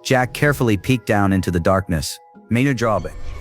Jack carefully peeked down into the darkness.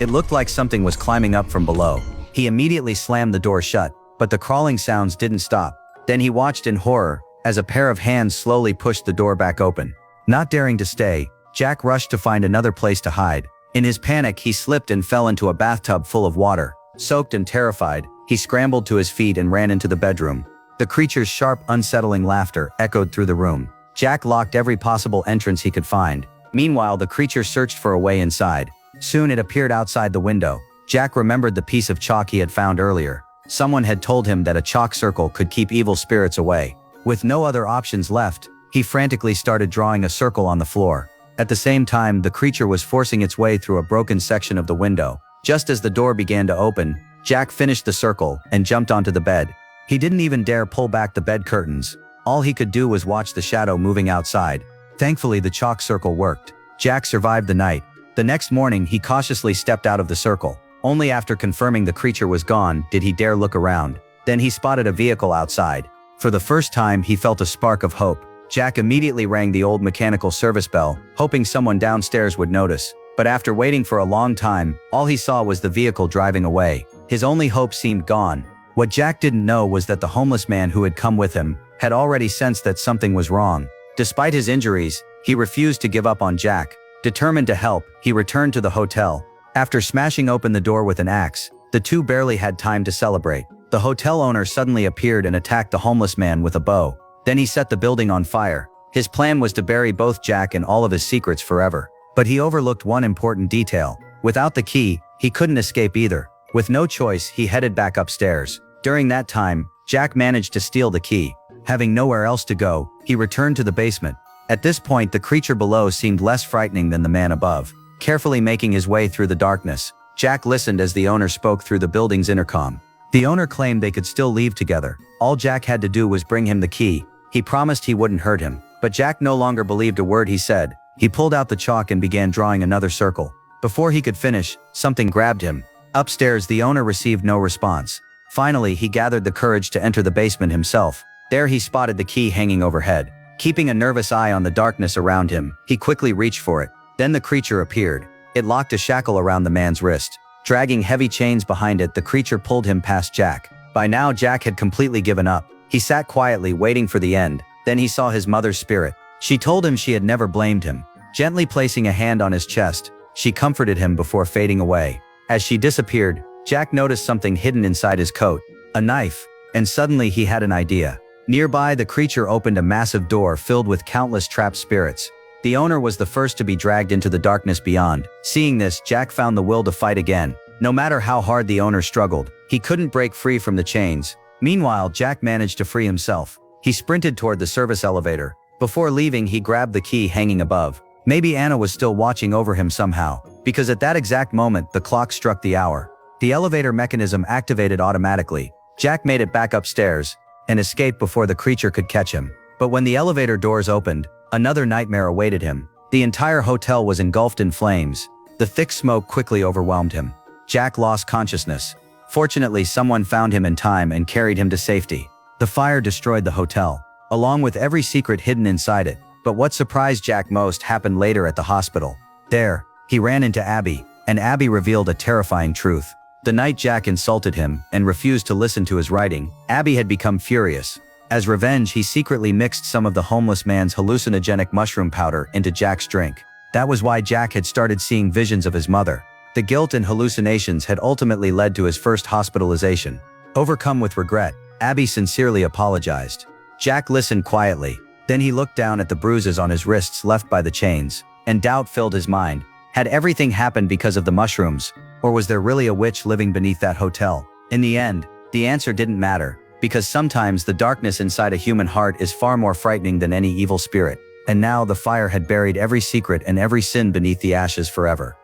It looked like something was climbing up from below. He immediately slammed the door shut, but the crawling sounds didn't stop. Then he watched in horror as a pair of hands slowly pushed the door back open. Not daring to stay, Jack rushed to find another place to hide. In his panic, he slipped and fell into a bathtub full of water. Soaked and terrified, he scrambled to his feet and ran into the bedroom. The creature's sharp, unsettling laughter echoed through the room. Jack locked every possible entrance he could find. Meanwhile, the creature searched for a way inside. Soon it appeared outside the window. Jack remembered the piece of chalk he had found earlier. Someone had told him that a chalk circle could keep evil spirits away. With no other options left, he frantically started drawing a circle on the floor. At the same time, the creature was forcing its way through a broken section of the window. Just as the door began to open, Jack finished the circle and jumped onto the bed. He didn't even dare pull back the bed curtains. All he could do was watch the shadow moving outside. Thankfully, the chalk circle worked. Jack survived the night. The next morning, he cautiously stepped out of the circle. Only after confirming the creature was gone did he dare look around. Then he spotted a vehicle outside. For the first time, he felt a spark of hope. Jack immediately rang the old mechanical service bell, hoping someone downstairs would notice. But after waiting for a long time, all he saw was the vehicle driving away. His only hope seemed gone. What Jack didn't know was that the homeless man who had come with him had already sensed that something was wrong. Despite his injuries, he refused to give up on Jack. Determined to help, he returned to the hotel. After smashing open the door with an axe, the two barely had time to celebrate. The hotel owner suddenly appeared and attacked the homeless man with a bow. Then he set the building on fire. His plan was to bury both Jack and all of his secrets forever. But he overlooked one important detail. Without the key, he couldn't escape either. With no choice, he headed back upstairs. During that time, Jack managed to steal the key. Having nowhere else to go, he returned to the basement. At this point, the creature below seemed less frightening than the man above. Carefully making his way through the darkness, Jack listened as the owner spoke through the building's intercom. The owner claimed they could still leave together. All Jack had to do was bring him the key. He promised he wouldn't hurt him. But Jack no longer believed a word he said. He pulled out the chalk and began drawing another circle. Before he could finish, something grabbed him. Upstairs, the owner received no response. Finally, he gathered the courage to enter the basement himself. There he spotted the key hanging overhead. Keeping a nervous eye on the darkness around him, he quickly reached for it. Then the creature appeared. It locked a shackle around the man's wrist. Dragging heavy chains behind it, the creature pulled him past Jack. By now, Jack had completely given up. He sat quietly, waiting for the end. Then he saw his mother's spirit. She told him she had never blamed him. Gently placing a hand on his chest, she comforted him before fading away. As she disappeared, Jack noticed something hidden inside his coat. A knife. And suddenly he had an idea. Nearby, the creature opened a massive door filled with countless trapped spirits. The owner was the first to be dragged into the darkness beyond. Seeing this, Jack found the will to fight again. No matter how hard the owner struggled, he couldn't break free from the chains. Meanwhile, Jack managed to free himself. He sprinted toward the service elevator. Before leaving, he grabbed the key hanging above. Maybe Anna was still watching over him somehow, because at that exact moment, the clock struck the hour. The elevator mechanism activated automatically. Jack made it back upstairs and escaped before the creature could catch him. But when the elevator doors opened, another nightmare awaited him. The entire hotel was engulfed in flames. The thick smoke quickly overwhelmed him. Jack lost consciousness. Fortunately, someone found him in time and carried him to safety. The fire destroyed the hotel, along with every secret hidden inside it. But what surprised Jack most happened later at the hospital. There, he ran into Abby, and Abby revealed a terrifying truth. The night Jack insulted him and refused to listen to his writing, Abby had become furious. As revenge, he secretly mixed some of the homeless man's hallucinogenic mushroom powder into Jack's drink. That was why Jack had started seeing visions of his mother. The guilt and hallucinations had ultimately led to his first hospitalization. Overcome with regret, Abby sincerely apologized. Jack listened quietly. Then he looked down at the bruises on his wrists left by the chains, and doubt filled his mind. Had everything happened because of the mushrooms, or was there really a witch living beneath that hotel? In the end, the answer didn't matter, because sometimes the darkness inside a human heart is far more frightening than any evil spirit. And now the fire had buried every secret and every sin beneath the ashes forever.